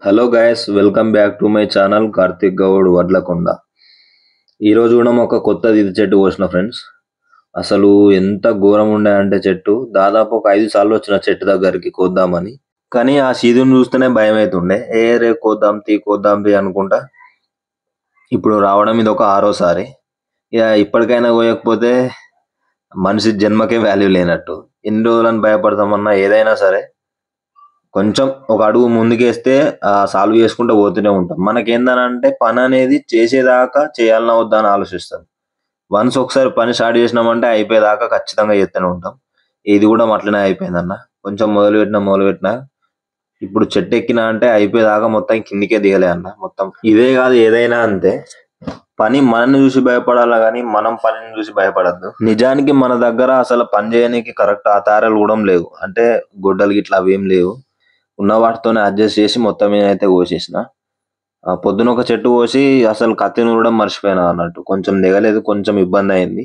Hello guys, welcome back to my channel Karthik Goud Vadlakonda. ఈరోజు కూడా ఒక కొత్త ఇది చెట్టు కోసిన ఫ్రెండ్స్. అసలు ఎంత ఘోరం ఉండే అంటే చెట్టు దాదాపు ఒక 5 సార్లు వచ్చిన చెట్టు దగ్గరికి కోద్దామని. కానీ ఆ సీదుని చూస్తేనే భయం అవుతుండే. రే కోద్దాం తీ అనుకుంటా ఇప్పుడు రావడం ఇది ఒక 6వ సారి. ఇక ఇప్పటికైనా కోయకపోతే మనిషి జన్మకే వాల్యూ లేనట్టు. ఎన్ని రోజులని భయపడతామన్నా ఏదైనా సరే కొంచెం ఒక అడుగు ముందుకేస్తే సాల్వ్ చేసుకుంటూ పోతూనే ఉంటాం. మనకేందనంటే పని అనేది చేసేదాకా చేయాలన్నా వద్దా అని ఆలోచిస్తాం. వన్స్ ఒకసారి పని స్టార్ట్ చేసినామంటే అయిపోయేదాకా ఖచ్చితంగా చేస్తూనే ఉంటాం. ఇది కూడా అట్లనే అయిపోయిందన్న. కొంచెం మొదలుపెట్టినా ఇప్పుడు చెట్టు ఎక్కినా అంటే అయిపోయేదాకా మొత్తం కిందికే దిగలే అన్న. మొత్తం ఇదే కాదు, ఏదైనా అంతే. పని మనల్ని చూసి భయపడాలా కానీ మనం పనిని చూసి భయపడద్దు. నిజానికి మన దగ్గర అసలు పని చేయడానికి కరెక్ట్ ఆధారాలు కూడా లేవు. అంటే గొడ్డలు గిట్లా అవేం లేవు. ఉన్న వాటితోనే అడ్జస్ట్ చేసి మొత్తం మీద అయితే కోసేసిన. పొద్దున ఒక చెట్టు కోసి అసలు కత్తి నూరడం మర్చిపోయినా అన్నట్టు. కొంచెం దిగలేదు, కొంచెం ఇబ్బంది అయింది.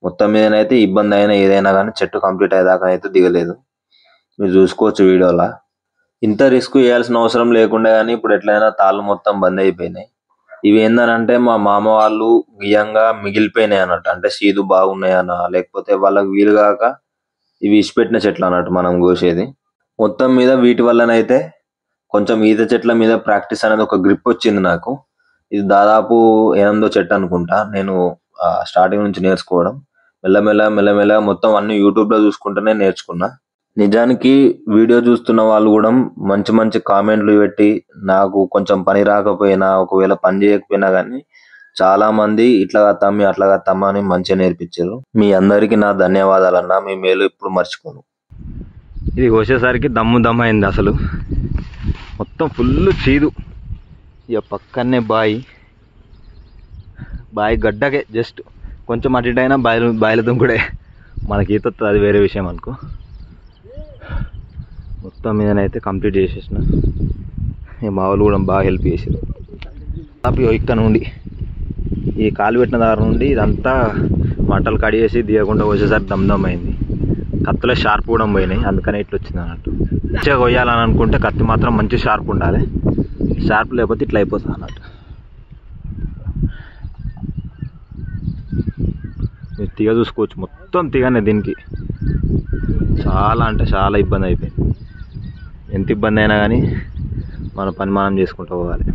మొత్తం మీదనైతే ఇబ్బంది అయినా ఏదైనా కానీ చెట్టు కంప్లీట్ అయ్యేదాకా అయితే దిగలేదు. మీరు చూసుకోవచ్చు వీడియోలా. ఇంత రిస్క్ చేయాల్సిన అవసరం లేకుండా కానీ ఇప్పుడు ఎట్లయినా తాళ్ళు మొత్తం బంద్ అయిపోయినాయి. ఇవి ఏందనంటే మా మామ వాళ్ళు బియ్యంగా మిగిలిపోయినాయి అన్నట్టు. అంటే సీదు బాగున్నాయన్నా లేకపోతే వాళ్ళకి వీలు కాక ఇవి ఇచ్చిపెట్టిన చెట్లు అన్నట్టు మనం కోసేది. మొత్తం మీద వీటి వల్లనైతే కొంచెం ఈత చెట్ల మీద ప్రాక్టీస్ అనేది ఒక గ్రిప్ వచ్చింది నాకు. ఇది దాదాపు 8వ చెట్టు అనుకుంటా నేను స్టార్టింగ్ నుంచి నేర్చుకోవడం. మెల్లమెల్ల మొత్తం అన్ని యూట్యూబ్ లో చూసుకుంటూనే నేర్చుకున్నా. నిజానికి వీడియో చూస్తున్న వాళ్ళు కూడా మంచి మంచి కామెంట్లు పెట్టి నాకు కొంచెం పని రాకపోయినా ఒకవేళ పని చేయకపోయినా కానీ చాలా మంది ఇట్లా తమ్మి అట్లా తమ్మ అని మంచిగా నేర్పించారు. మీ అందరికీ నా ధన్యవాదాలన్నా. మీ మేలు ఇప్పుడు మర్చిపోను. ఇది కోసేసరికి దమ్ము అయింది. అసలు మొత్తం ఫుల్ చీదు. ఇక పక్కనే బాయి గడ్డకే జస్ట్ కొంచెం అటు ఇటు అయినా బాయిల దుంకుడే. మనకి ఈత వస్తుంది, అది వేరే విషయం అనుకో. మొత్తం మీదనైతే కంప్లీట్ చేసేసిన. మా వాళ్ళు కూడా బాగా హెల్ప్ చేసారు. ఇక్కడ నుండి ఈ కాలు పెట్టిన దారి నుండి ఇదంతా మంటలు కడిగేసి దిగకుండా వచ్చేసరికి దమ్ అయింది. కత్తులో షార్ప్ కూడా పోయినాయి, అందుకనే ఇట్లా వచ్చింది అన్నట్టు. మంచిగా కొయ్యాలని అనుకుంటే కత్తి మాత్రం మంచి షార్ప్ ఉండాలి. షార్ప్ లేకపోతే ఇట్లా అయిపోతుంది అన్నట్టు. మీరు తీగ చూసుకోవచ్చు, మొత్తం తీగనే. దీనికి చాలా అంటే చాలా ఇబ్బంది అయిపోయింది. ఎంత ఇబ్బంది అయినా కానీ మన పని మనం చేసుకుంటూ పోవాలి.